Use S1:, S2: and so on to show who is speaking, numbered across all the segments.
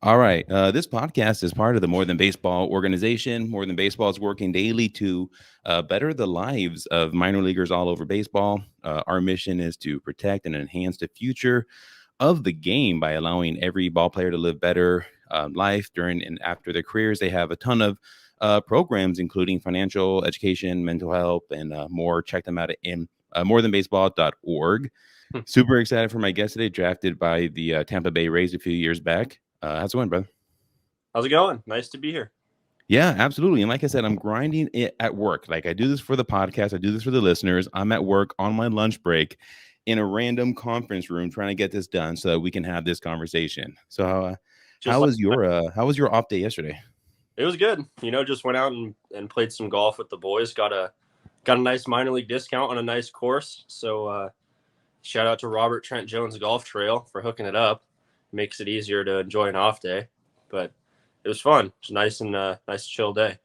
S1: All right. This podcast is part of the More Than Baseball organization. More Than Baseball is working daily to better the lives of minor leaguers all over baseball. Our mission is to protect and enhance the future of the game by allowing every ball player to live better life during and after their careers. They have a ton of programs, including financial education, mental health, and more. Check them out at morethanbaseball.org.
S2: Hmm.
S1: Super excited for my guest today, drafted by the Tampa Bay Rays a few years back. How's it going, brother?
S2: How's it going? Nice to be here.
S1: Yeah, absolutely. And like I said, I'm grinding it at work. Like I do this for the podcast, I do this for the listeners. I'm at work on my lunch break in a random conference room trying to get this done so that we can have this conversation. So,
S2: Just like
S1: how was your off day yesterday?
S2: it was good. Just went out and played some golf with the boys. Got a nice minor league discount on a nice course. So shout out to Robert Trent Jones Golf Trail for hooking it up. Makes it easier to enjoy an off day. But it was fun. It's nice and nice chill day.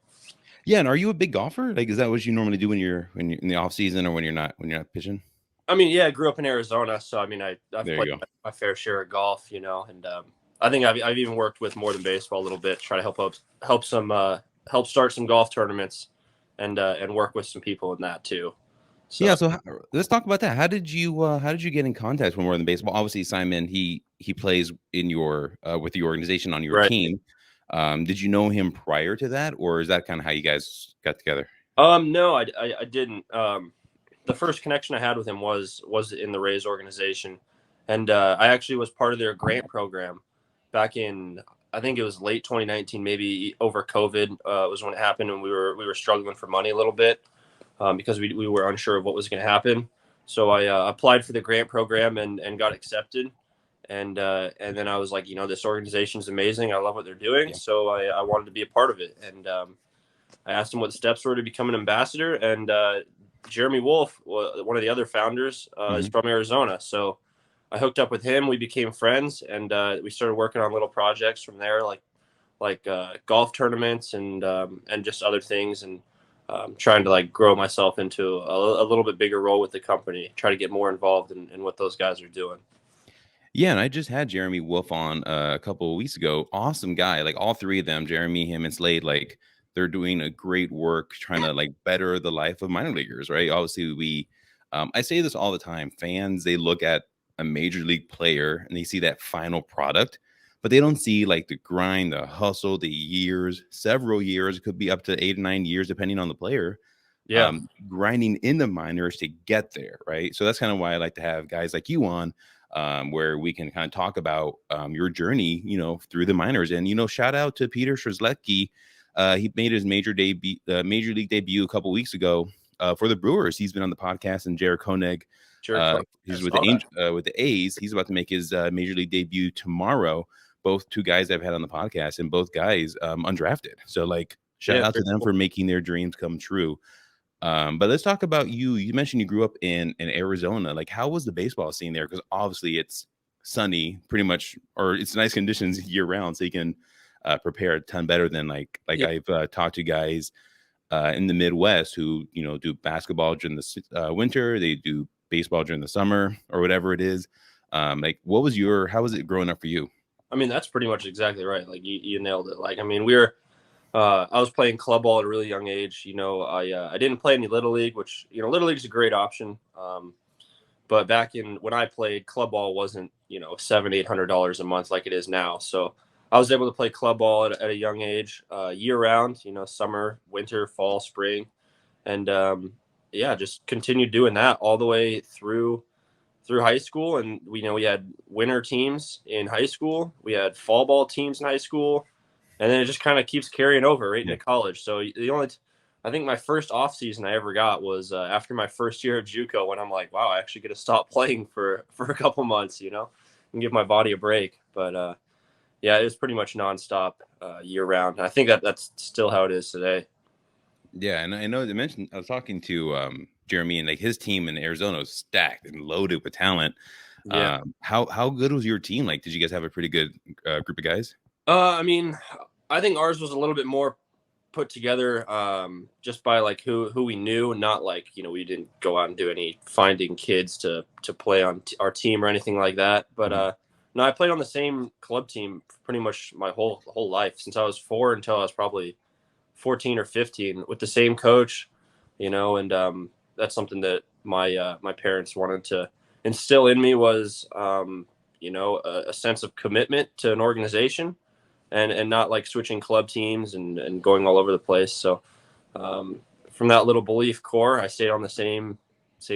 S1: Yeah, and are you a big golfer? Like, is that what you normally do when you're in the off season or when you're not pitching?
S2: I mean, yeah, I grew up in Arizona, so I mean, I've
S1: There
S2: played
S1: you go.
S2: my fair share of golf, and I think I've even worked with More Than Baseball a little bit, try to help start some golf tournaments, and work with some people in that too.
S1: Yeah,
S2: So
S1: so let's talk about that. How did you get in contact with More Than Baseball? Obviously, Simon he plays in your with the organization on your
S2: right.
S1: team. Did you know him prior to that, or is that kind of how you guys got together?
S2: No, I didn't. The first connection I had with him was in the Rays organization, and I actually was part of their grant program back in, I think it was late 2019, maybe over COVID was when it happened, and we were struggling for money a little bit because we were unsure of what was going to happen. So I applied for the grant program and got accepted, and then I was like, this organization is amazing. I love what they're doing,
S1: Yeah.
S2: so I wanted to be a part of it, and I asked him what the steps were to become an ambassador, and Jeremy Wolf, one of the other founders, is
S1: Mhm.
S2: from Arizona. So I hooked up with him. We became friends, and we started working on little projects from there, like golf tournaments and just other things, and trying to like grow myself into a little bit bigger role with the company. Try to get more involved in what those guys are doing.
S1: Yeah, and I just had Jeremy Wolf on a couple of weeks ago. Awesome guy. Like all three of them, Jeremy, him, and Slade, like they're doing a great work trying to like better the life of minor leaguers, right? Obviously, I say this all the time. Fans, they look at a major league player and they see that final product, but they don't see like the grind, the hustle, the years, several years. It could be up to 8 or 9 years, depending on the player.
S2: Yeah,
S1: Grinding in the minors to get there, right? So that's kind of why I like to have guys like you on, where we can kind of talk about your journey, through the minors. And shout out to Peter Strzelecki. He made his major league debut a couple weeks ago for the Brewers. He's been on the podcast, and Jared Koenig,
S2: Jared Cohen. I
S1: he's
S2: saw that.
S1: With the A's. He's about to make his major league debut tomorrow. Both two guys I've had on the podcast, and both guys undrafted. So like, shout
S2: Yeah,
S1: out to
S2: very
S1: them
S2: cool.
S1: for making their dreams come true. But let's talk about you. You mentioned you grew up in Arizona. Like, how was the baseball scene there? Because obviously it's sunny, pretty much, or it's nice conditions year round, so you can prepare a ton better than like
S2: Yeah.
S1: I've talked to guys in the Midwest who do basketball during the winter, they do baseball during the summer or whatever it is. Like, how was it growing up for you?
S2: I mean, that's pretty much exactly right. Like you nailed it. Like, I mean, I was playing club ball at a really young age. I didn't play any little league, which little league is a great option. But back in when I played, club ball wasn't $700-800 a month like it is now. So I was able to play club ball at a young age, year round. Summer, winter, fall, spring, and yeah, just continued doing that all the way through high school. And we had winter teams in high school. We had fall ball teams in high school, and then it just kind of keeps carrying over right
S1: Yeah.
S2: into college. So I think my first off season I ever got was after my first year of JUCO, when I'm like, wow, I actually get to stop playing for a couple months, and give my body a break. But yeah, it was pretty much nonstop year round. And I think that's still how it is today.
S1: Yeah, and I know they mentioned I was talking to Jeremy, and like his team in Arizona was stacked and loaded with talent.
S2: Yeah.
S1: How good was your team? Like, did you guys have a pretty good group of guys?
S2: I mean, I think ours was a little bit more put together just by like who we knew, not like we didn't go out and do any finding kids to play on our team or anything like that. But
S1: Mhm.
S2: No, I played on the same club team pretty much my whole life since I was 4 until I was probably 14 or 15 with the same coach, and that's something that my parents wanted to instill in me was a sense of commitment to an organization and not like switching club teams and going all over the place. So um, from that little belief core, I stayed on the same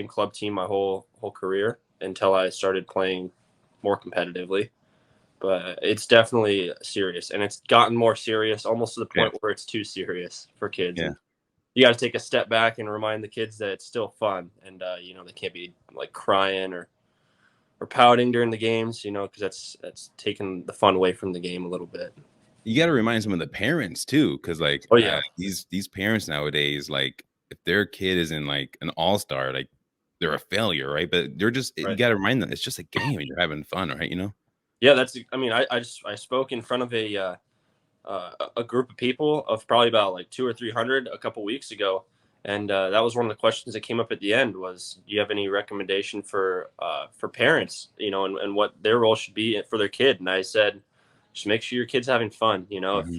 S2: club team my whole career until I started playing more competitively. But it's definitely serious, and it's gotten more serious, almost to the
S1: Yeah.
S2: point where it's too serious for kids.
S1: Yeah.
S2: And you got to take a step back and remind the kids that it's still fun, and they can't be like crying or pouting during the games, because that's taking the fun away from the game a little bit.
S1: You got to remind some of the parents too, because like
S2: Oh yeah,
S1: these parents nowadays, like if their kid is in like an all-star, like they're a failure, right? But they're just you
S2: right.
S1: got to remind them it's just a game and you're having fun, right?
S2: Yeah, that's. I mean, I spoke in front of a group of people of probably about like 200 or 300 a couple weeks ago, and that was one of the questions that came up at the end was, do you have any recommendation for parents, and what their role should be for their kid? And I said, just make sure your kid's having fun.
S1: Mm-hmm.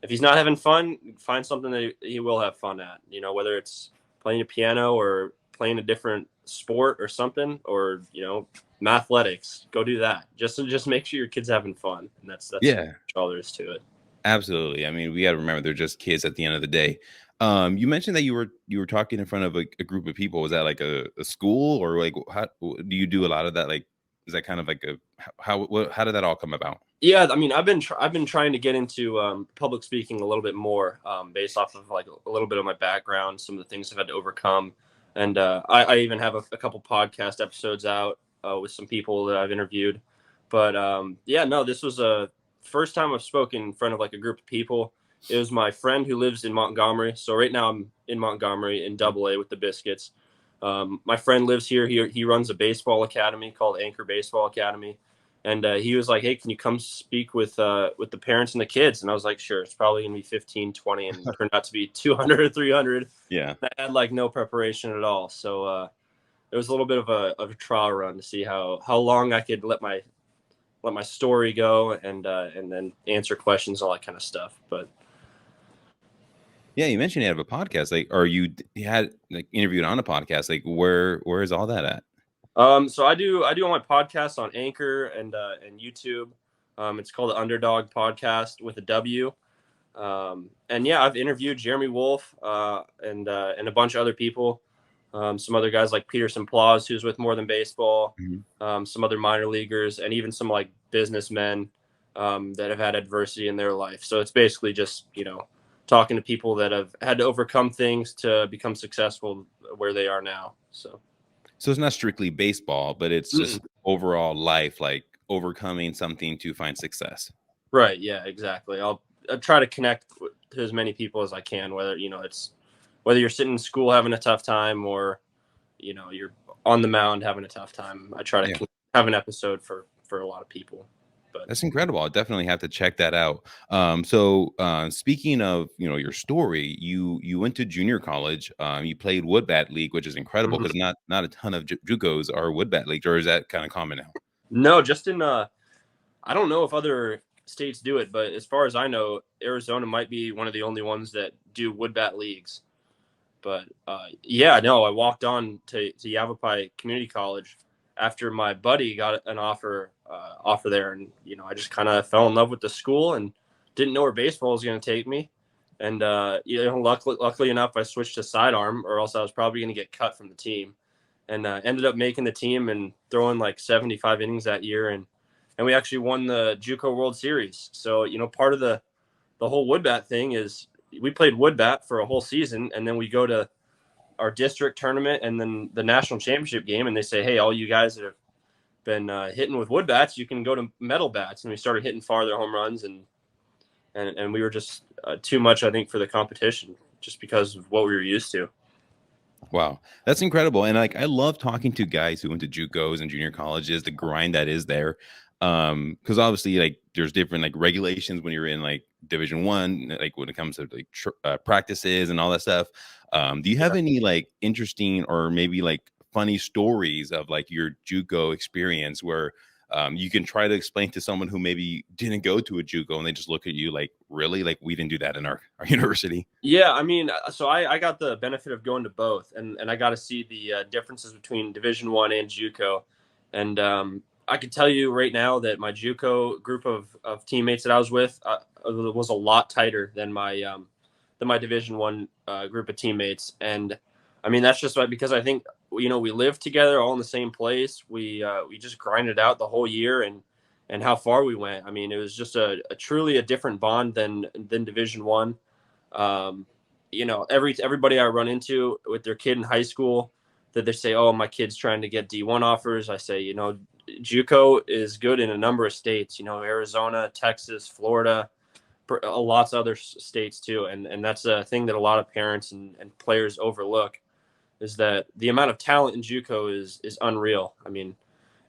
S2: If he's not having fun, find something that he will have fun at. Whether it's playing a piano or playing a different sport or something, or mathletics, go do that. Just make sure your kid's having fun, and that's
S1: Yeah,
S2: all there is to it.
S1: absolutely. I mean, we got to remember they're just kids at the end of the day. You mentioned that you were talking in front of a group of people. Was that like a school, or like how do you do a lot of that? Like, is that kind of like how did that all come about?
S2: Yeah, I mean, I've been trying to get into public speaking a little bit more, based off of like a little bit of my background, some of the things I've had to overcome, and I even have a couple podcast episodes out with some people that I've interviewed. But yeah, no, this was a first time I've spoken in front of like a group of people. It was my friend who lives in Montgomery. So right now I'm in Montgomery in AA with the Biscuits. My friend lives here. He runs a baseball academy called Anchor Baseball Academy, and he was like, hey, can you come speak with the parents and the kids? And I was like, sure. It's probably gonna be 15, 20, and turned out to be 200 or 300.
S1: Yeah.
S2: I had like no preparation at all, so it was a little bit of a trial run to see how long I could let my story go and then answer questions, all that kind of stuff. But
S1: Yeah, you mentioned you have a podcast, like, or you had like interviewed on a podcast. Like, where is all that at?
S2: So I do all my podcasts on Anchor and YouTube. It's called the Underdog Podcast with a W. And yeah, I've interviewed Jeremy Wolf and a bunch of other people. Some other guys like Peterson Plaus, who's with More Than Baseball. Some other minor leaguers, and even some like businessmen that have had adversity in their life. So it's basically just talking to people that have had to overcome things to become successful where they are now. So
S1: it's not strictly baseball, but it's just overall life, like overcoming something to find success.
S2: Right. Yeah, exactly. I'll try to connect to as many people as I can, whether, whether you're sitting in school having a tough time or, you're on the mound having a tough time. I try to have an episode for a lot of people. But
S1: that's incredible. I'll definitely have to check that out. So speaking of, your story, you went to junior college. You played wood bat league, which is incredible because not a ton of JUCOs are wood bat leagues, or is that kind of common now?
S2: No, just in I don't know if other states do it, but as far as I know, Arizona might be one of the only ones that do wood bat leagues. But yeah, no, I walked on to Yavapai Community College after my buddy got an offer there, and I just kind of fell in love with the school and didn't know where baseball was going to take me. And luckily enough, I switched to sidearm, or else I was probably going to get cut from the team. And ended up making the team and throwing like 75 innings that year, and we actually won the JUCO World Series. So part of the whole wood bat thing is we played wood bat for a whole season, and then we go to our district tournament and then the national championship game, and they say, hey, all you guys that have been hitting with wood bats, you can go to metal bats. And we started hitting farther home runs, and we were just too much, I think, for the competition, just because of what we were used to.
S1: Wow, that's incredible. And like, I love talking to guys who went to JUCOs and junior colleges, the grind that is there. Because obviously, like, there's different like regulations when you're in like Division I, like when it comes to like practices and all that stuff. Do you have any like interesting or maybe like funny stories of like your JUCO experience where You can try to explain to someone who maybe didn't go to a JUCO and they just look at you like, really? Like, we didn't do that in our university.
S2: Yeah, I mean, so I got the benefit of going to both, and I got to see the differences between Division One and JUCO, and I can tell you right now that my JUCO group of teammates that I was with was a lot tighter than my Division One group of teammates, and I mean that's just because I think we lived together all in the same place. We just grinded out the whole year and how far we went. I mean, it was just a truly a different bond than Division One. Um, everybody I run into with their kid in high school that they say, "Oh, my kid's trying to get D1 offers." I say, JUCO is good in a number of states. Arizona, Texas, Florida, lots of other states too. And that's a thing that a lot of parents and players overlook is that the amount of talent in JUCO is unreal. I mean,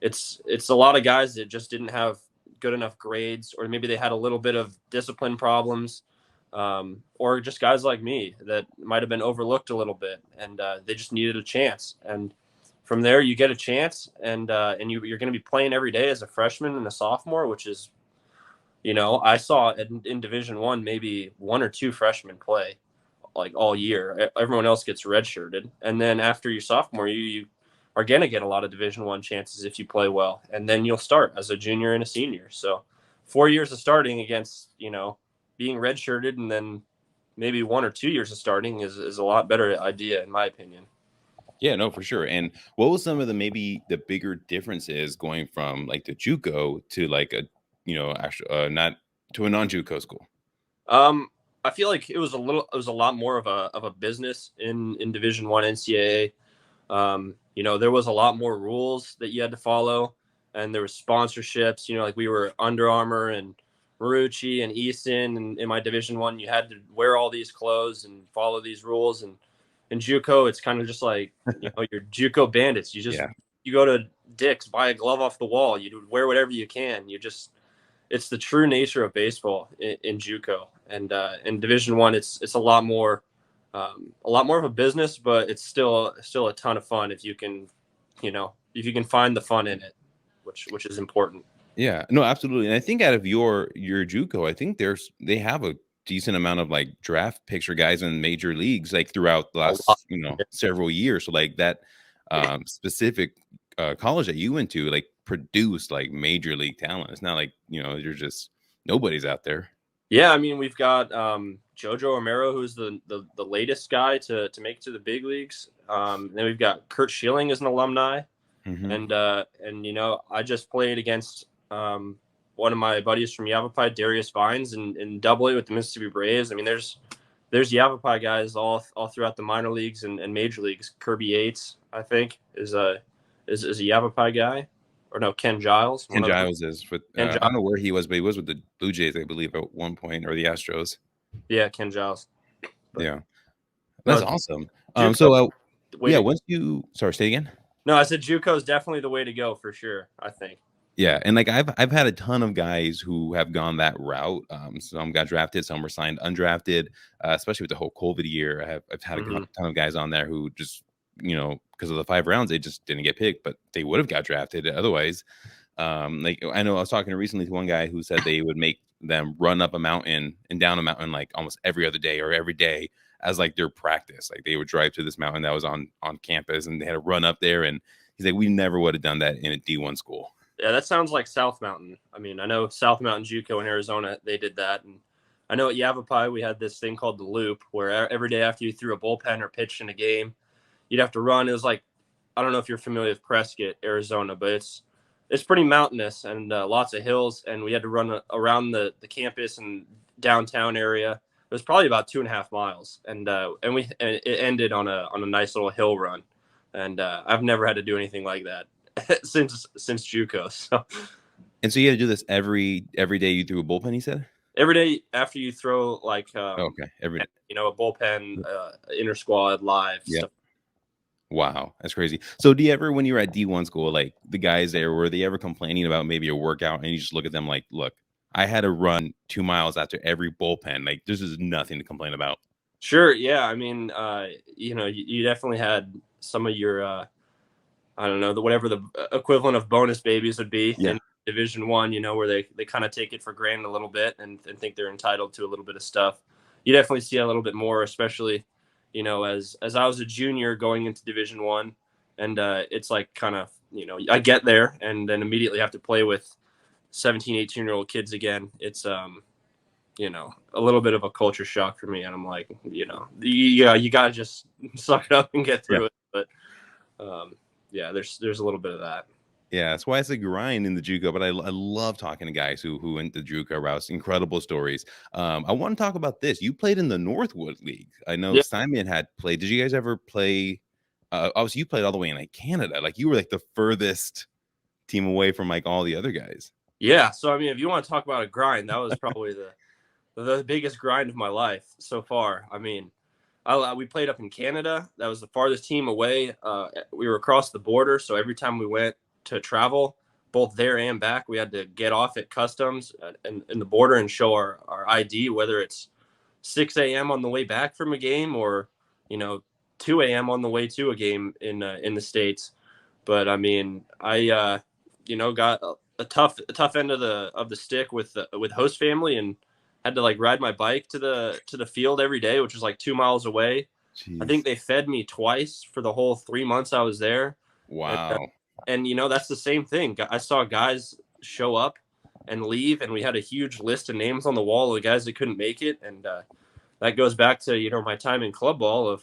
S2: it's a lot of guys that just didn't have good enough grades, or maybe they had a little bit of discipline problems, or just guys like me that might have been overlooked a little bit, and they just needed a chance. And from there, you get a chance, and you're going to be playing every day as a freshman and a sophomore, which is, I saw in Division One maybe one or two freshmen play like all year. Everyone else gets redshirted, and then after your sophomore, you are going to get a lot of Division One chances if you play well, and then you'll start as a junior and a senior. So 4 years of starting against being redshirted, and then maybe 1 or 2 years of starting is a lot better idea in my opinion.
S1: Yeah, no, for sure. And what was some of maybe the bigger differences going from like the JUCO to like a, actual, not to a non-JUCO school?
S2: I feel like it was a lot more of a business in Division One NCAA. There was a lot more rules that you had to follow, and there was sponsorships. Like we were Under Armour and Marucci and Easton, and in my Division One, you had to wear all these clothes and follow these rules. And in JUCO, it's kind of just like you're JUCO bandits. You go to Dick's, buy a glove off the wall. You wear whatever you can. It's the true nature of baseball in JUCO, and in Division One, it's a lot more of a business, but it's still a ton of fun if you can find the fun in it, which is important.
S1: Yeah, no, absolutely. And I think out of your JUCO, I think they have a decent amount of like draft picture guys in major leagues like throughout the last several years. So like that specific college that you went to like produced like major league talent. It's not like you're just nobody's out there.
S2: Yeah, I mean we've got Jojo Romero, who's the latest guy to make it to the big leagues. Then we've got Kurt Schilling as an alumni, and I just played against one of my buddies from Yavapai, Darius Vines, in Double A with the Mississippi Braves. I mean, there's Yavapai guys all throughout the minor leagues and major leagues. Kirby Yates, I think, is a Yavapai guy, or no, Ken Giles.
S1: Ken Giles is with. I don't know where he was, but he was with the Blue Jays, I believe, at one point, or the Astros.
S2: Yeah, Ken Giles.
S1: But, yeah, that's awesome. Once you say again.
S2: No, I said JUCO is definitely the way to go for sure, I think.
S1: Yeah, and like I've had a ton of guys who have gone that route. Some got drafted, some were signed undrafted. Especially with the whole COVID year, I've had a ton of guys on there who just because of the 5 rounds they just didn't get picked, but they would have got drafted otherwise. Like I know I was talking recently to one guy who said they would make them run up a mountain and down a mountain like almost every other day or every day as like their practice. Like they would drive to this mountain that was on campus and they had to run up there. And he's like, we never would have done that in a D1 school.
S2: Yeah, that sounds like South Mountain. I mean, I know South Mountain JUCO in Arizona, they did that. And I know at Yavapai, we had this thing called the loop where every day after you threw a bullpen or pitched in a game, you'd have to run. It was like, I don't know if you're familiar with Prescott, Arizona, but it's pretty mountainous and lots of hills. And we had to run around the campus and downtown area. It was probably about 2.5 miles. And it ended on a nice little hill run. And I've never had to do anything like that since JUCO.
S1: So you had to do this every day you threw a bullpen, he said?
S2: Every day after you throw like
S1: every day.
S2: A bullpen, inter squad live stuff.
S1: Wow, that's crazy. So do you ever, when you were at D1 school, like the guys there, were they ever complaining about maybe a workout and you just look at them like, look, I had to run 2 miles after every bullpen. Like this is nothing to complain about.
S2: Sure. Yeah. I mean, you definitely had some of your, I don't know, whatever the equivalent of bonus babies would be Division 1, where they kind of take it for granted a little bit and think they're entitled to a little bit of stuff. You definitely see a little bit more, especially, as I was a junior going into Division 1, and it's like kind of, I get there and then immediately have to play with 17, 18-year-old kids again. It's a little bit of a culture shock for me, and I'm like, you gotta just suck it up and get through it. But yeah, there's a little bit of that.
S1: Yeah, that's why it's a grind in the JUCO, but I love talking to guys who went the JUCO routes. Incredible stories. I want to talk about this. You played in the Northwood League. I know
S2: Yeah.
S1: Simon had played. Did you guys ever play? Obviously, you played all the way in like Canada. Like you were like the furthest team away from like all the other guys.
S2: Yeah. So I mean, if you want to talk about a grind, that was probably the biggest grind of my life so far. I mean, we played up in Canada. That was the farthest team away. We were across the border, so every time we went to travel, both there and back, we had to get off at customs in the border and show our ID, whether it's 6 a.m. on the way back from a game or 2 a.m. on the way to a game in the States. But I mean, I got a tough end of the stick with host family, and had to like ride my bike to the field every day, which was like 2 miles away.
S1: Jeez.
S2: I think they fed me twice for the whole 3 months I was there.
S1: Wow.
S2: And that's the same thing. I saw guys show up and leave, and we had a huge list of names on the wall of the guys that couldn't make it. And that goes back to my time in club ball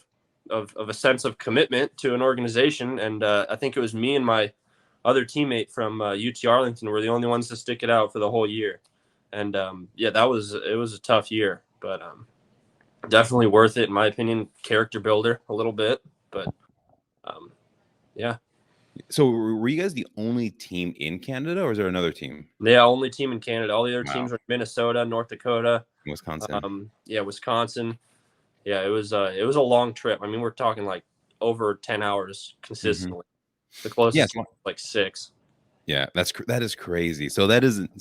S2: of a sense of commitment to an organization. And I think it was me and my other teammate from UT Arlington were the only ones to stick it out for the whole year. And it was a tough year, but definitely worth it in my opinion. Character builder a little bit, but yeah.
S1: So were you guys the only team in Canada, or is there another team?
S2: Yeah, only team in Canada. All the other teams
S1: Wow.
S2: were Minnesota, North Dakota,
S1: Wisconsin.
S2: Wisconsin. Yeah, it was a long trip. I mean, we're talking like over 10 hours consistently. The closest was like 6.
S1: Yeah, that is crazy. So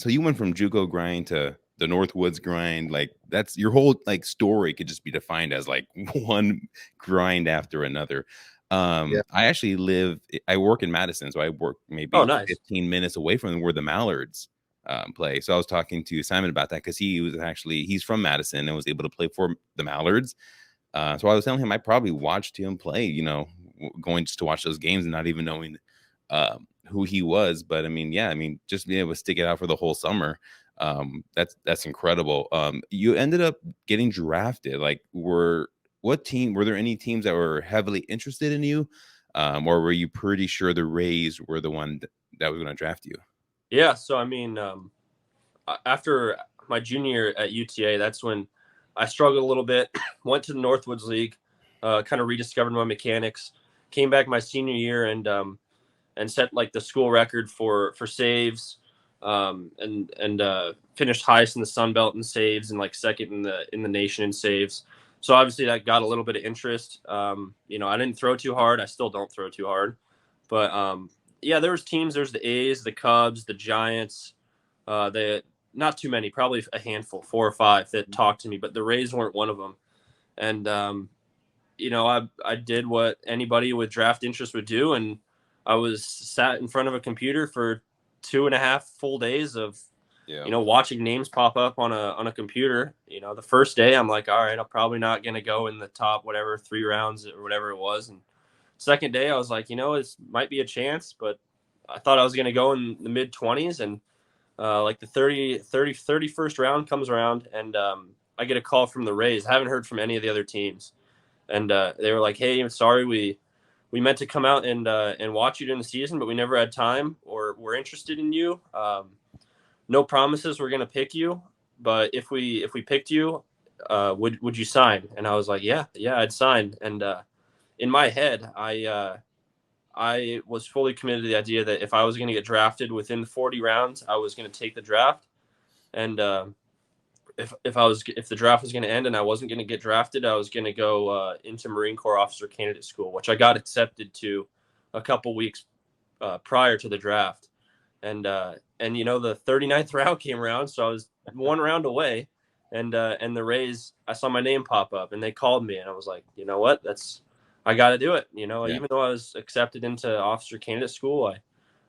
S1: you went from JUCO grind to the Northwoods grind. Like that's your whole like story could just be defined as like one grind after another. I work in Madison, so I work maybe
S2: nice.
S1: 15 minutes away from where the Mallards play. So I was talking to Simon about that because he's from Madison and was able to play for the Mallards. So I was telling him I probably watched him play, going just to watch those games and not even knowing who he was. But I mean, just being able to stick it out for the whole summer. That's incredible. You ended up getting drafted. Like were there any teams that were heavily interested in you? Or were you pretty sure the Rays were the one that was going to draft you?
S2: Yeah. So, I mean, after my junior year at UTA, that's when I struggled a little bit, went to the Northwoods League, kind of rediscovered my mechanics, came back my senior year and set like the school record for saves, and finished highest in the Sun Belt in saves and like second in the nation in saves. So obviously that got a little bit of interest. I didn't throw too hard. I still don't throw too hard, but there was teams. There's the A's, the Cubs, the Giants. Not too many, probably a handful, 4 or 5 that talked to me, but the Rays weren't one of them. And I did what anybody with draft interest would do, and I was sat in front of a computer for 2.5 full days of watching names pop up on a computer. The first day I'm like, all right, I'm probably not going to go in the top, 3 rounds or whatever it was. And second day I was like, it might be a chance, but I thought I was going to go in the mid 20s. And like the 31st round comes around, and I get a call from the Rays. I haven't heard from any of the other teams. And they were like, hey, I'm sorry, we meant to come out and watch you during the season, but we never had time, or we're interested in you. No promises we're going to pick you, but if we picked you, would you sign? And I was like, yeah, I'd sign. And in my head, I was fully committed to the idea that if I was going to get drafted within 40 rounds, I was going to take the draft. And if the draft was going to end and I wasn't going to get drafted, I was going to go into Marine Corps Officer Candidate School, which I got accepted to a couple weeks prior to the draft. And the 39th round came around, so I was 1 round away, and the Rays, I saw my name pop up, and they called me, and I was like, you know what, I got to do it. Even though I was accepted into Officer Candidate School,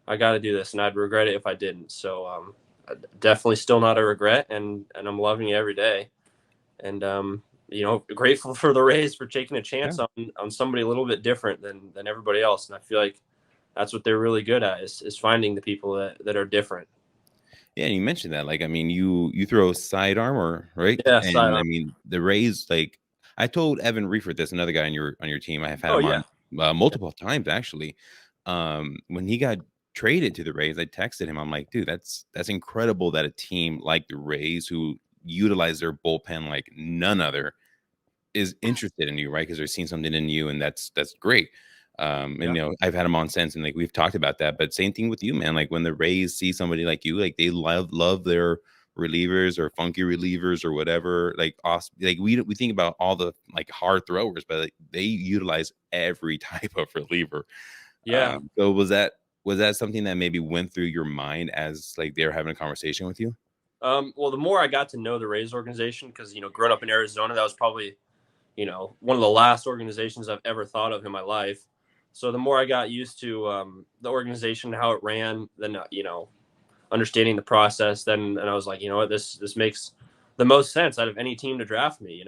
S2: I got to do this, and I'd regret it if I didn't. So definitely still not a regret, and I'm loving it every day. And grateful for the Rays for taking a
S1: Yeah.
S2: chance on somebody a little bit different than everybody else. And I feel like that's what they're really good at is finding the people that are different.
S1: Yeah, you mentioned that. Like, I mean, you throw side armor, right?
S2: Yeah,
S1: And I
S2: sidearm.
S1: mean, the Rays, like, I told Evan Reifert, this another guy on your team. I have had
S2: Oh
S1: him
S2: yeah,
S1: on multiple times actually. When he got traded to the Rays, I texted him. I'm like, dude, that's incredible that a team like the Rays, who utilize their bullpen like none other, is interested in you, right? Because they're seeing something in you, and that's great. And
S2: yeah,
S1: I've had him on since, and like we've talked about that. But same thing with you, man. Like when the Rays see somebody like you, like they love their relievers or funky relievers or whatever. Like awesome. Like we think about all the like hard throwers, but like, they utilize every type of reliever.
S2: yeah.
S1: So was that something that maybe went through your mind as like they were having a conversation with you?
S2: Well, the more I got to know the Rays organization, because growing up in Arizona, that was probably one of the last organizations I've ever thought of in my life. So the more I got used to the organization, how it ran, then understanding the process, then and I was like, you know what, this makes the most sense out of any team to draft me.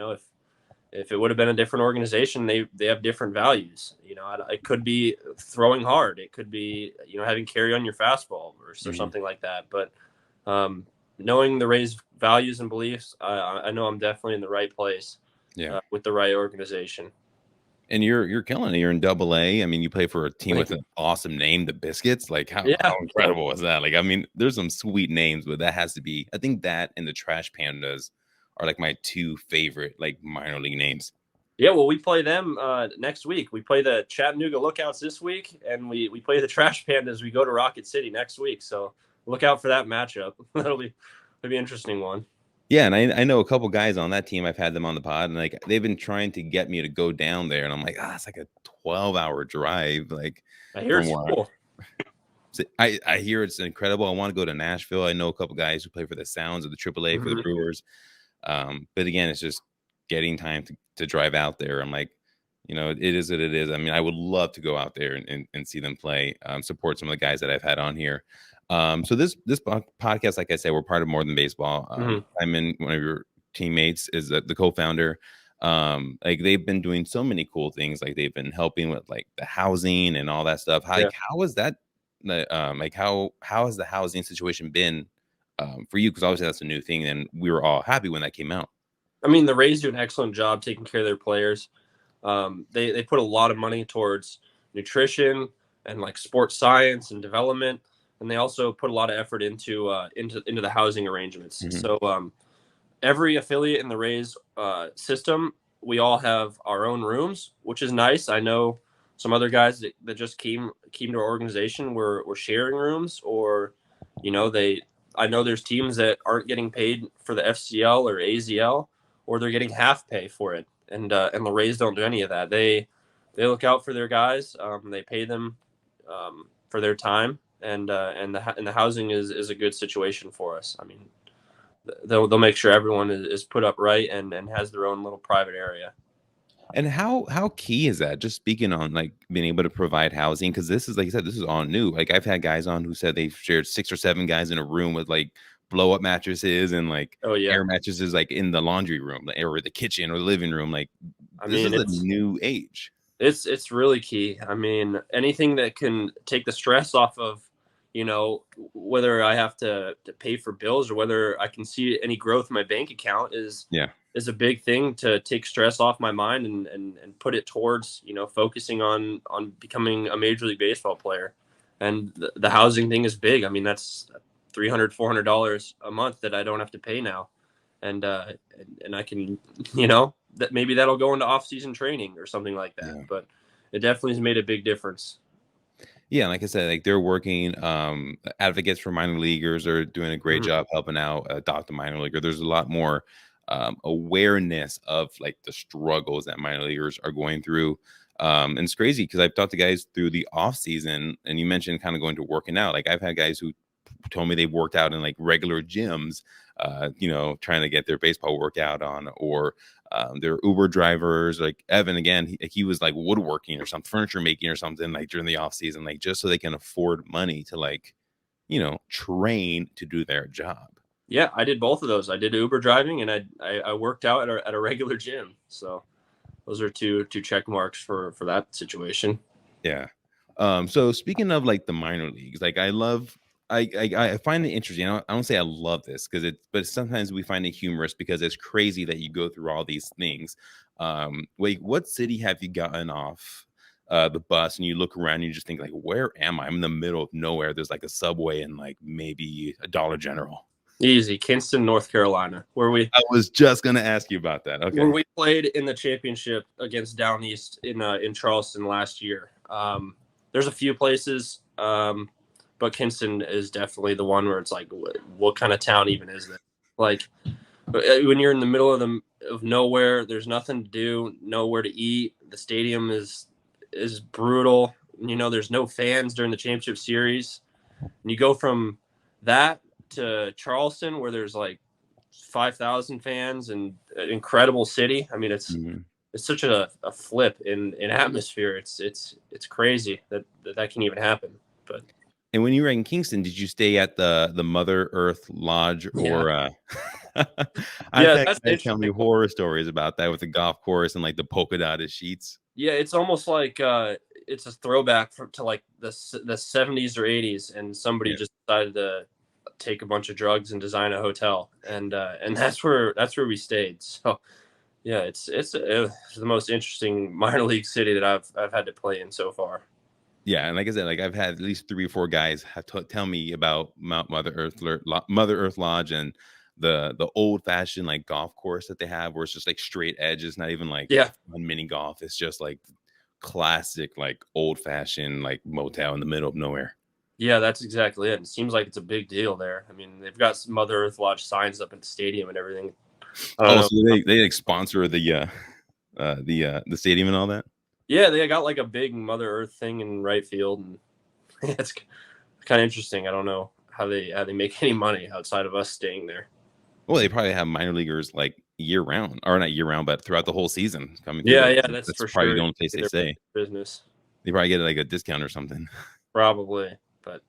S2: If it would have been a different organization, they have different values. It could be throwing hard, it could be having carry on your fastball or
S1: Mhm.
S2: something like that. But um, knowing the Rays' values and beliefs, I know I'm definitely in the right place
S1: Yeah.
S2: with the right organization.
S1: And you're killing it. You're in Double A. I mean, you play for a team
S2: Thank
S1: with
S2: you.
S1: an awesome name, the Biscuits. Like
S2: Yeah,
S1: how incredible was that? Like, I mean, there's some sweet names, but that has to be. I think that and the Trash Pandas are like my two favorite like minor league names.
S2: yeah. Well, we play them next week. We play the Chattanooga Lookouts this week, and we play the Trash Pandas. We go to Rocket City next week, so look out for that matchup. That'll be an interesting one.
S1: Yeah, and I know a couple guys on that team. I've had them on the pod, and like they've been trying to get me to go down there, and I'm like, it's like a 12-hour drive, like
S2: I hear
S1: from
S2: it's
S1: where
S2: cool.
S1: I hear it's incredible. I want to go to Nashville. I know a couple guys who play for the Sounds of the AAA for the
S2: Mhm.
S1: Brewers. But again, it's just getting time to drive out there. I'm like, it is what it is. I mean, I would love to go out there and see them play, support some of the guys that I've had on here. So this podcast, like I said, we're part of More Than Baseball.
S2: Mhm.
S1: I'm in one of your teammates is the co-founder. Like they've been doing so many cool things. Like they've been helping with like the housing and all that stuff.
S2: Yeah.
S1: How is that? Like how has the housing situation been for you? Because obviously that's a new thing, and we were all happy when that came out.
S2: I mean, the Rays do an excellent job taking care of their players. They put a lot of money towards nutrition and like sports science and development, and they also put a lot of effort into the housing arrangements.
S1: Mhm.
S2: So every affiliate in the Rays system, we all have our own rooms, which is nice. I know some other guys that just came to our organization were sharing rooms, or they. I know there's teams that aren't getting paid for the FCL or AZL, or they're getting half pay for it, and the Rays don't do any of that. They look out for their guys. They pay them for their time, and the housing is a good situation for us. I mean, they'll make sure everyone is put up right and has their own little private area.
S1: And how key is that? Just speaking on like being able to provide housing, because this is like you said, this is all new. Like I've had guys on who said they've shared 6 or 7 guys in a room with like blow up mattresses and like
S2: Oh yeah,
S1: air mattresses like in the laundry room like, or the kitchen or the living room. Like
S2: I
S1: this is
S2: mean
S1: a
S2: it's
S1: new age.
S2: it's really key. I mean, anything that can take the stress off of, whether I have to pay for bills or whether I can see any growth in my bank account
S1: Yeah.
S2: is a big thing to take stress off my mind and put it towards, focusing on becoming a major league baseball player. And the housing thing is big. I mean, that's $300-$400 a month that I don't have to pay now. And I can, that maybe that'll go into off-season training or something like that.
S1: Yeah.
S2: But it definitely has made a big difference.
S1: Yeah, like I said, like they're working. Advocates for minor leaguers are doing a great
S2: Mhm.
S1: job helping out adopt a minor leaguer. There's a lot more awareness of like the struggles that minor leaguers are going through. And it's crazy because I've talked to guys through the off season, and you mentioned kind of going to working out. Like I've had guys who told me they worked out in like regular gyms, trying to get their baseball workout on, or they're Uber drivers. Like Evan, again, he was like woodworking or some furniture making or something like during the off season, like just so they can afford money to like, train to do their job.
S2: Yeah, I did both of those. I did Uber driving, and I worked out at a regular gym. So those are two check marks for that situation.
S1: Yeah. So speaking of like the minor leagues, like I find it interesting. I don't say I love this but sometimes we find it humorous because it's crazy that you go through all these things. Like what city have you gotten off the bus and you look around and you just think like, where am I? I'm in the middle of nowhere. There's like a Subway and like maybe a Dollar General.
S2: Easy, Kinston, North Carolina,
S1: I was just gonna ask you about that. Okay.
S2: Where we played in the championship against Down East in Charleston last year. There's a few places, but Kinston is definitely the one where it's like, what kind of town even is this? Like, when you're in the middle of nowhere, there's nothing to do, nowhere to eat. The stadium is brutal. There's no fans during the championship series, and you go from that to Charleston, where there's like 5,000 fans and an incredible city. I mean, it's such a flip in atmosphere. It's crazy that can even happen. But
S1: and when you were in Kingston, did you stay at the Mother Earth Lodge or? I've had tell me horror stories about that with the golf course and like the polka dotted sheets.
S2: Yeah, it's almost like it's a throwback to like the 70s or 80s, and somebody just decided to take a bunch of drugs and design a hotel, and that's where we stayed. So yeah, it's the most interesting minor league city that I've had to play in so far.
S1: Yeah, and like I said, like I've had at least 3 or 4 guys have tell me about Mother Earth Lodge and the old fashioned like golf course that they have, where it's just like straight edges, not even like one mini golf. It's just like classic, like old fashioned like motel in the middle of nowhere.
S2: Yeah, that's exactly it. It seems like it's a big deal there. I mean, they've got some Mother Earth Lodge signs up at the stadium and everything.
S1: So they like sponsor the stadium and all that.
S2: Yeah, they got like a big Mother Earth thing in right field, and it's kind of interesting. I don't know how they make any money outside of us staying there.
S1: Well, they probably have minor leaguers like year round, or not year round, but throughout the whole season coming.
S2: Yeah, that's for
S1: probably
S2: sure.
S1: the only place they stay.
S2: Business.
S1: They probably get like a discount or something.
S2: Probably, but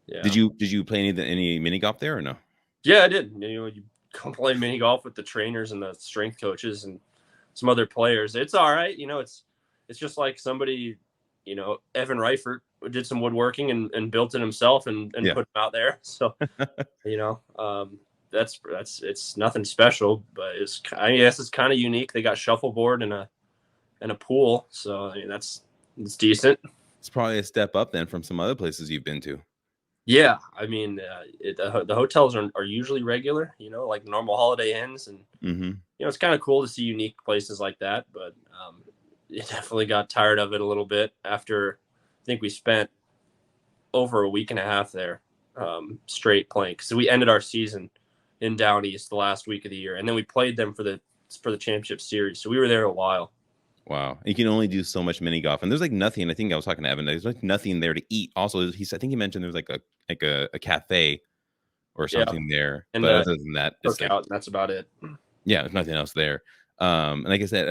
S2: yeah.
S1: Did you play any mini golf there or no?
S2: Yeah, I did. You go play mini golf with the trainers and the strength coaches and some other players. It's all right. It's just like somebody, Evan Reifert did some woodworking and built it himself and put it out there. So, it's nothing special, but I guess it's kind of unique. They got shuffleboard and a pool. So, I mean, it's decent.
S1: It's probably a step up then from some other places you've been to.
S2: Yeah. I mean, the hotels are usually regular, like normal Holiday Inns. And, it's kind of cool to see unique places like that. But, it definitely got tired of it a little bit after I think we spent over a week and a half there straight playing. So we ended our season in Down East the last week of the year, and then we played them for the championship series. So we were there a while.
S1: Wow. You can only do so much mini golf, and there's like nothing. I think I was talking to Evan. There's like nothing there to eat. Also, I think he mentioned there's like a cafe or something there.
S2: And
S1: but other than that, it's
S2: that's about it.
S1: Yeah, there's nothing else there. And like I said,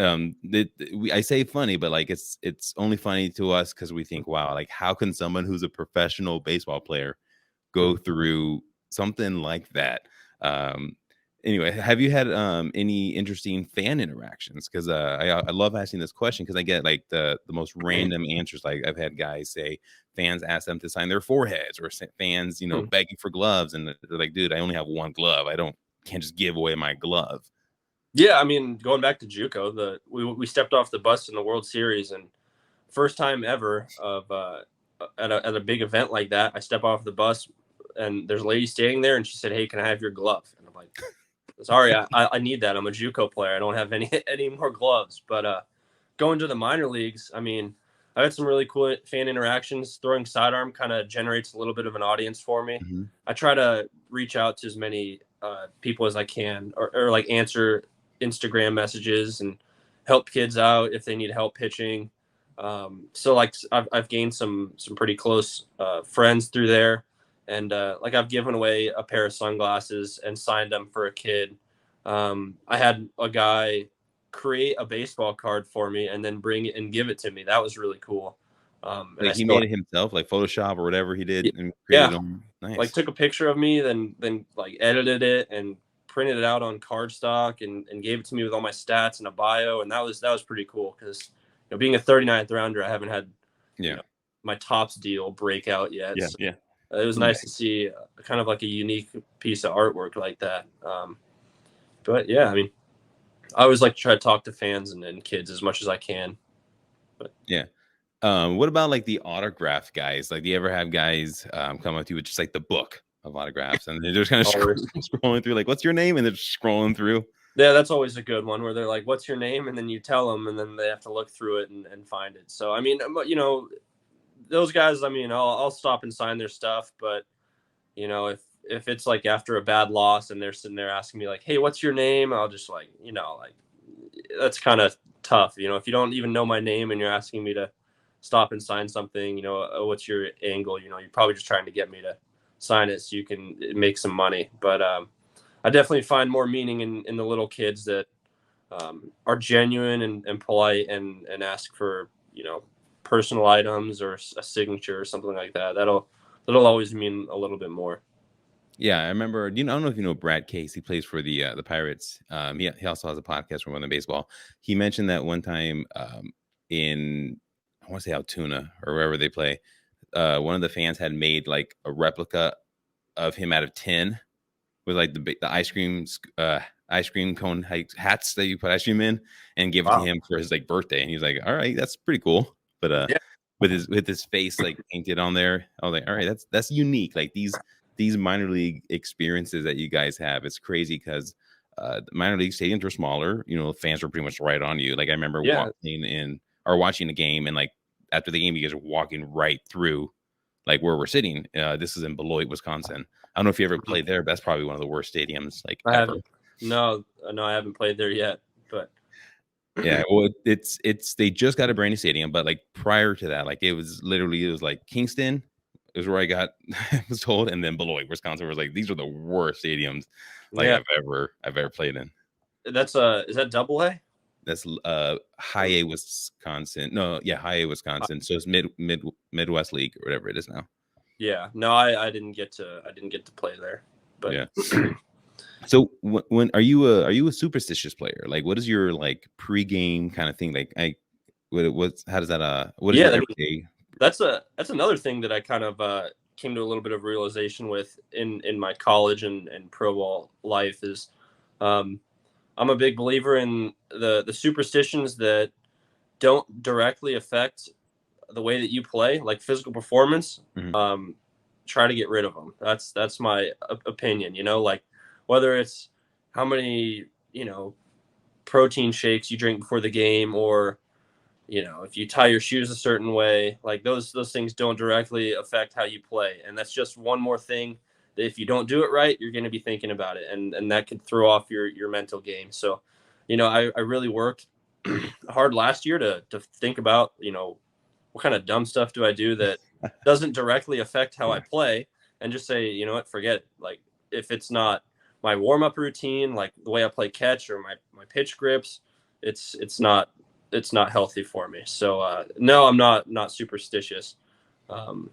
S1: I say funny, but like it's only funny to us because we think, wow, like how can someone who's a professional baseball player go through something like that? Anyway, have you had any interesting fan interactions? Because I love asking this question because I get like the most random answers. Like I've had guys say fans ask them to sign their foreheads, or fans, begging for gloves, and they're like, "Dude, I only have one glove. Can't just give away my glove."
S2: Yeah, I mean, going back to JUCO, we stepped off the bus in the World Series, and first time ever of at a big event like that, I step off the bus, and there's a lady standing there, and she said, "Hey, can I have your glove?" And I'm like, "Sorry, I need that. I'm a JUCO player. I don't have any more gloves." But going to the minor leagues, I mean, I had some really cool fan interactions. Throwing sidearm kind of generates a little bit of an audience for me.
S1: Mm-hmm.
S2: I try to reach out to as many people as I can, or like answer Instagram messages and help kids out if they need help pitching. So like I've gained some pretty close friends through there, And like I've given away a pair of sunglasses and signed them for a kid. I had a guy create a baseball card for me and then bring it and give it to me. That was really cool. And I
S1: Like he
S2: still,
S1: made it himself, like Photoshop or whatever he did, and created
S2: yeah,
S1: them.
S2: like
S1: Nice.
S2: took a picture of me, then like edited it and printed it out on cardstock and gave it to me with all my stats and a bio. And that was pretty cool because being a 39th rounder, I haven't had you
S1: Yeah.
S2: know my tops deal break out yet.
S1: Yeah.
S2: So
S1: Yeah.
S2: it was nice to see kind of like a unique piece of artwork like that. But yeah, I mean, I always like to try to talk to fans and kids as much as I can. But
S1: Yeah. What about like the autograph guys? Like, do you ever have guys come up to you with just like the book of autographs, and they're just kind of
S2: always,
S1: scrolling through, like, what's your name? And they're just scrolling through.
S2: yeah, that's always a good one where they're like, "What's your name?" And then you tell them, and then they have to look through it and find it. So I mean, those guys. I mean, I'll stop and sign their stuff, but if it's like after a bad loss and they're sitting there asking me like, "Hey, what's your name?" I'll just like that's kind of tough. If you don't even know my name and you're asking me to stop and sign something, what's your angle? You're probably just trying to get me to sign it so you can make some money. But I definitely find more meaning in the little kids that are genuine and polite and ask for personal items or a signature or something like that. That'll always mean a little bit more.
S1: Yeah, I remember. I don't know if you know Brad Case. He plays for the Pirates. He also has a podcast from One Baseball. He mentioned that one time in, I want to say, Altoona or wherever they play. One of the fans had made like a replica of him out of tin with like the ice cream cone hats that you put ice cream in, and give it to
S2: Wow.
S1: him for his like birthday. And he was like, "All right, that's pretty cool." But
S2: Yeah.
S1: with his face like painted on there, I was like, "All right, that's unique." Like these minor league experiences that you guys have, it's crazy because the minor league stadiums are smaller. Fans are pretty much right on you. Like I remember
S2: Yeah.
S1: walking in or watching a game, and like after the game, you guys are walking right through like where we're sitting. This is in Beloit, Wisconsin. I don't know if you ever played there, but that's probably one of the worst stadiums like
S2: I
S1: ever.
S2: haven't. No, no, I haven't played there yet. But
S1: Yeah, well, it's they just got a brand new stadium, but like prior to that, like it was like Kingston is where I got was told, and then Beloit, Wisconsin was like these are the worst stadiums like
S2: yeah,
S1: I've ever played in.
S2: that's is that double A?
S1: That's high A Wisconsin. No, yeah, high A Wisconsin. So it's Midwest League or whatever it is now.
S2: Yeah. No, I didn't get to play there. But
S1: Yeah. So when are you a superstitious player? Like, what is your like pregame kind of thing? Like, what's how does that what is
S2: yeah,
S1: your
S2: I mean,
S1: everyday?
S2: that's another thing that I kind of came to a little bit of realization with in my college and pro ball life is um, I'm a big believer in the superstitions that don't directly affect the way that you play, like physical performance.
S1: Mhm.
S2: um, Try to get rid of them. That's my opinion. Like whether it's how many protein shakes you drink before the game, or if you tie your shoes a certain way, like those things don't directly affect how you play, and that's just one more thing that if you don't do it right, you're going to be thinking about it, and that could throw off your mental game. So I really worked hard last year to think about what kind of dumb stuff do I do that doesn't directly affect how I
S1: Yeah.
S2: play, and just say, what, forget it. Like if it's not my warm up routine, like the way I play catch or my pitch grips, it's not healthy for me. So no, I'm not superstitious um,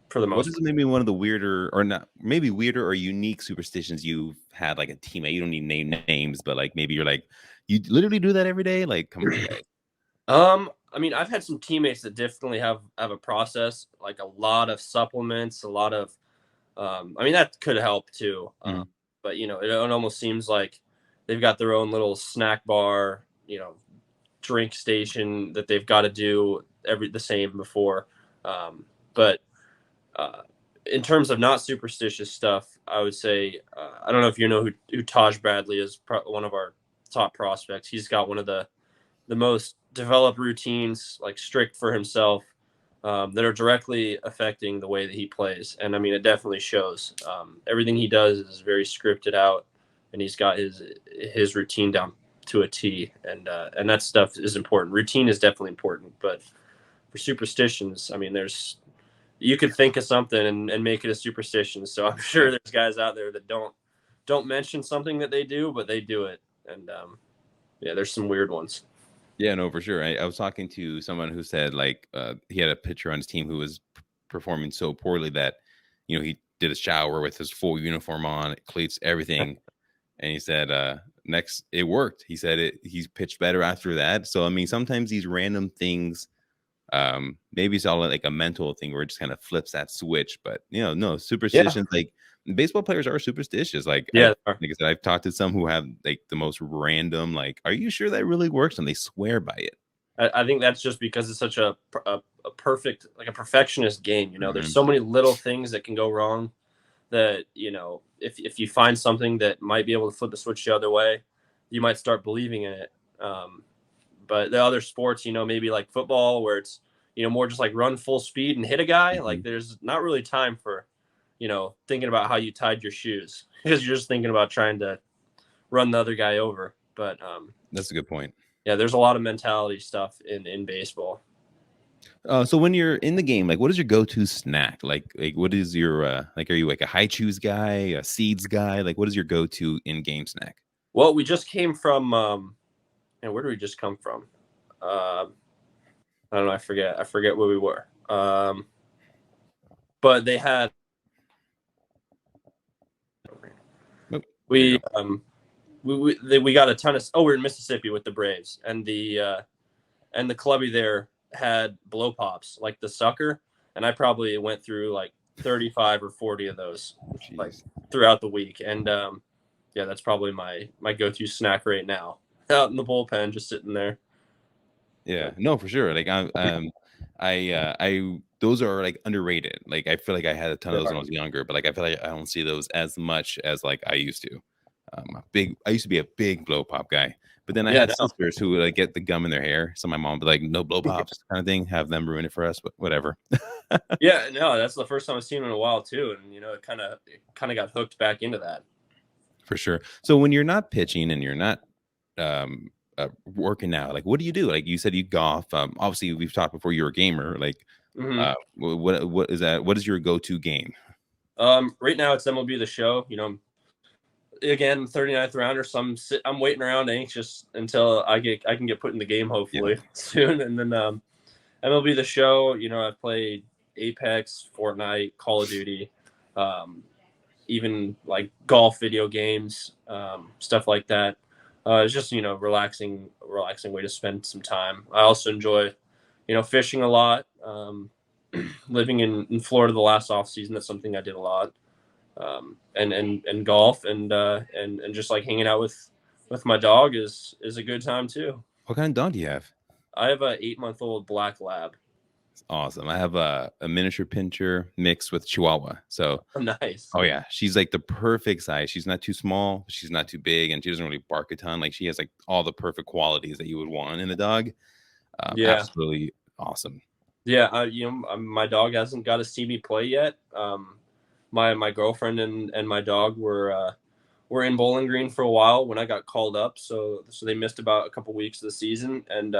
S2: for the
S1: What
S2: most
S1: is
S2: part.
S1: maybe one of the weirder or not maybe weirder or unique superstitions you've had like a teammate? You don't need name names, but like maybe you're like you literally do that every day. Like, come on, guys.
S2: I mean, I've had some teammates that definitely have a process, like a lot of supplements, a lot of I mean, that could help too.
S1: Mhm.
S2: But it almost seems like they've got their own little snack bar, drink station that they've got to do the same before. But uh, in terms of not superstitious stuff, I would say I don't know if you know who Taj Bradley is, one of our top prospects. He's got one of the most developed routines, like strict for himself, that are directly affecting the way that he plays. And I mean, it definitely shows. Everything he does is very scripted out, and he's got his routine down to a T. And that stuff is important. Routine is definitely important, but for superstitions, I mean, there's you could think of something and make it a superstition. So I'm sure
S1: Yeah.
S2: there's guys out there that don't mention something that they do, but they do it. And yeah, there's some weird ones.
S1: Yeah, no, for sure. I was talking to someone who said like he had a pitcher on his team who was performing so poorly that he did a shower with his full uniform on, cleats, everything, and he said next it worked. He said he's pitched better after that. So I mean, sometimes these random things, maybe it's all like a mental thing where it just kind of flips that switch. But no
S2: Yeah,
S1: superstitions. Like baseball players are superstitious.
S2: yeah.
S1: Like I said, I've talked to some who have like the most random, like, are you sure that really works? And they swear by it.
S2: I think that's just because it's such a perfect, like a perfectionist game. There's
S1: Mhm.
S2: so many little things that can go wrong that if you find something that might be able to flip the switch the other way, you might start believing in it. But the other sports, maybe like football, where it's more just like run full speed and hit a guy. Like
S1: Mhm.
S2: there's not really time for thinking about how you tied your shoes because you're just thinking about trying to run the other guy over. But
S1: That's a good point.
S2: yeah, there's a lot of mentality stuff in baseball.
S1: So when you're in the game, like, what is your go-to snack? Like, what is your like? Are you like a high chews guy, a seeds guy? Like, what is your go-to in-game snack?
S2: Well, we just came from, and where did we just come from? I don't know. I forget where we were. But they had
S1: Nope. There you
S2: we
S1: go.
S2: we got a ton of. Oh, we're in Mississippi with the Braves, and the clubby there had blow pops like the sucker, and I probably went through like 35 or 40 of those like
S1: Jeez.
S2: throughout the week, and yeah, that's probably my go-to snack right now. Out in the bullpen, just sitting there.
S1: Yeah, no, for sure. Like I those are like underrated. Like I feel like I had a ton of those when I was younger, but like I feel like I don't see those as much as like I used to. I used to be a big blow pop guy, but then I
S2: Yeah,
S1: had sisters who would like get the gum in their hair. So my mom would be like, no blow
S2: no.
S1: pops kind of thing, have them ruin it for us, but whatever.
S2: Yeah, no, that's the first time I've seen him in a while too, and it kind of got hooked back into that.
S1: For sure. So when you're not pitching and you're not working out, like what do you do? Like you said you golf. Obviously we've talked before you're a gamer. Like
S2: Hmm.
S1: what is that? What is your go-to game?
S2: Right now it's MLB The Show. Again, 39th rounder, so I'm waiting around anxious until I can get put in the game
S1: Yeah.
S2: hopefully soon, and then MLB The Show. I've played Apex, Fortnite, Call of Duty, um, even like golf video games, stuff like that. It's just relaxing way to spend some time. I also enjoy fishing a lot. Living in Florida the last off season, that's something I did a lot. And golf and just like hanging out with my dog is a good time too.
S1: What kind of dog do you have?
S2: I have a 8-month-old black lab.
S1: It's awesome. I have a miniature pincher mixed with Chihuahua. So,
S2: Oh, nice.
S1: oh yeah, she's like the perfect size. She's not too small, she's not too big, and she doesn't really bark a ton. Like she has like all the perfect qualities that you would want in a dog.
S2: Yeah,
S1: Absolutely awesome.
S2: yeah. My dog hasn't got to see me play yet. My girlfriend and my dog were in Bowling Green for a while when I got called up, so they missed about a couple weeks of the season, and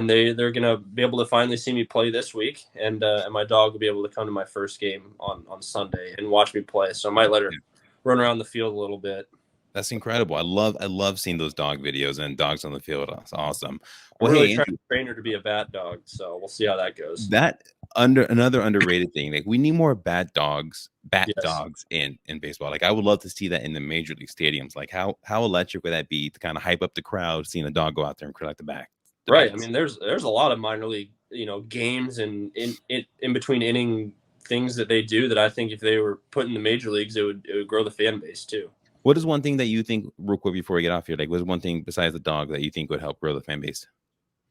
S2: they're gonna be able to finally see me play this week, and my dog will be able to come to my first game on Sunday and watch me play. So I might let her run around the field a little bit.
S1: That's incredible. I love seeing those dog videos and dogs on the field. That's awesome.
S2: I'm
S1: Well,
S2: really
S1: hey,
S2: trying
S1: Andrew,
S2: to train her to be a bat dog, so we'll see how that goes.
S1: that under another underrated thing. Like we need more bat
S2: Yes.
S1: dogs in baseball. Like I would love to see that in the major league stadiums. Like how electric would that be to kind of hype up the crowd, seeing a dog go out there and collect the
S2: Right. I
S1: bats.
S2: mean, there's a lot of minor league, games and in between inning things that they do that I think if they were put in the major leagues, it would grow the fan base too.
S1: What is one thing that you think, real quick before we get off here, like what's one thing besides the dog that you think would help grow the fan base?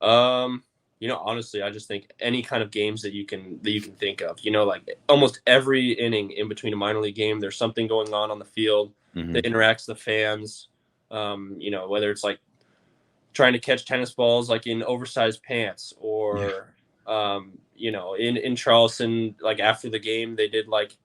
S2: Um, honestly, I just think any kind of games that you can think of. Like almost every inning in between a minor league game, there's something going on the field
S1: Hmm.
S2: that interacts the fans. Whether it's like trying to catch tennis balls like in oversized pants,
S1: Yeah.
S2: or in Charleston, like after the game, they did like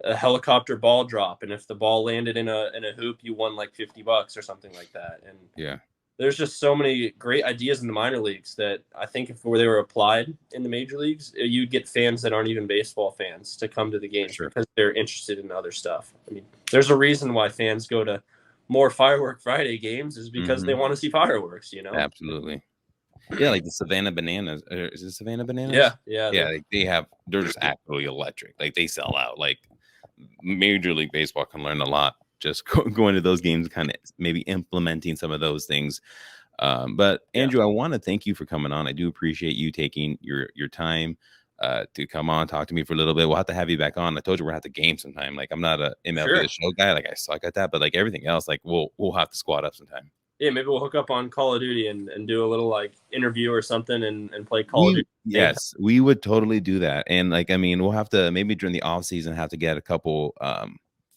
S2: a helicopter ball drop, and if the ball landed in a hoop, you won like $50 or something like that. And
S1: Yeah.
S2: there's just so many great ideas in the minor leagues that I think if they were applied in the major leagues, you'd get fans that aren't even baseball fans to come to the
S1: For
S2: games
S1: sure.
S2: because they're interested in other stuff. I mean, there's a reason why fans go to more Firework Friday games is because they want to see fireworks, you know?
S1: Absolutely. Yeah, like the Savannah Bananas. Is it Savannah Bananas?
S2: Yeah, yeah.
S1: Yeah, like they're just absolutely electric. Like they sell out. Like Major League Baseball can learn a lot just going to those games, kind of maybe implementing some of those things. But
S2: Yeah.
S1: Andrew, I want to thank you for coming on. I do appreciate you taking your time to come on, talk to me for a little bit. We'll have to have you back on. I told you we're gonna have to game sometime. Like I'm not a MLB
S2: Sure.
S1: the Show guy. Like I suck at that, but like everything else, like we'll have to squat up sometime.
S2: Yeah, maybe we'll hook up on Call of Duty and do a little like interview or something and play Call of
S1: We
S2: Duty at the same time.
S1: Yes, we would totally do that. And like I mean, we'll have to maybe during the off season have to get a couple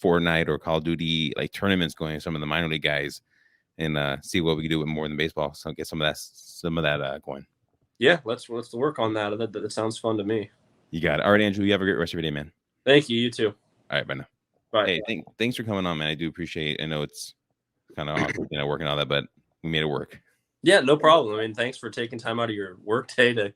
S1: Fortnite or Call of Duty like tournaments going, some of the minor league guys, and see what we can do with more than baseball. So get some of that going.
S2: Yeah, let's work on that. That sounds fun to me.
S1: You got it. All right, Andrew, you have a great rest of your day, man.
S2: Thank you. You too.
S1: All right, bye now.
S2: Bye.
S1: Hey, thanks for coming on, man. I do appreciate. I know it's kind of awkward, working all that, but we made it work.
S2: Yeah, no problem. I mean, thanks for taking time out of your work day to